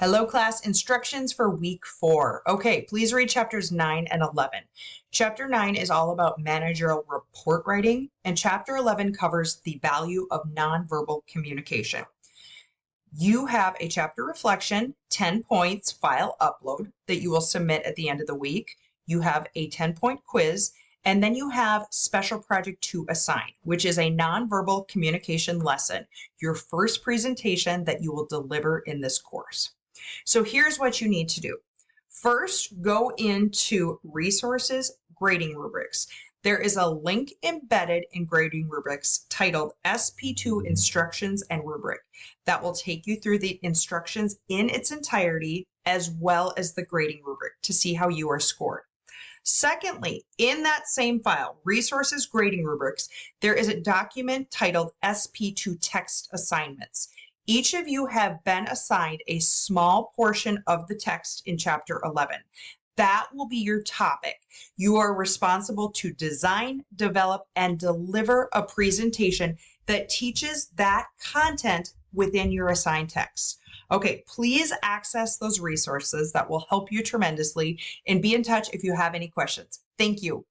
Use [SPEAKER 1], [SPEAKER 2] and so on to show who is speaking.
[SPEAKER 1] Hello class, instructions for week 4. Okay, please read chapters 9 and 11. Chapter 9 is all about managerial report writing, and chapter 11 covers the value of nonverbal communication. You have a chapter reflection, 10 points file upload that you will submit at the end of the week. You have a 10-point quiz, and then you have special project 2 assigned, which is a nonverbal communication lesson, your first presentation that you will deliver in this course. So here's what you need to do. First, go into resources, grading rubrics. There is a link embedded in grading rubrics titled SP2 Instructions and Rubric that will take you through the instructions in its entirety as well as the grading rubric to see how you are scored. Secondly, in that same file, resources, grading rubrics, there is a document titled SP2 Text Assignments. Each of you have been assigned a small portion of the text in chapter 11. That will be your topic. You are responsible to design, develop, and deliver a presentation that teaches that content within your assigned text. Okay, please access those resources. That will help you tremendously, and be in touch if you have any questions. Thank you.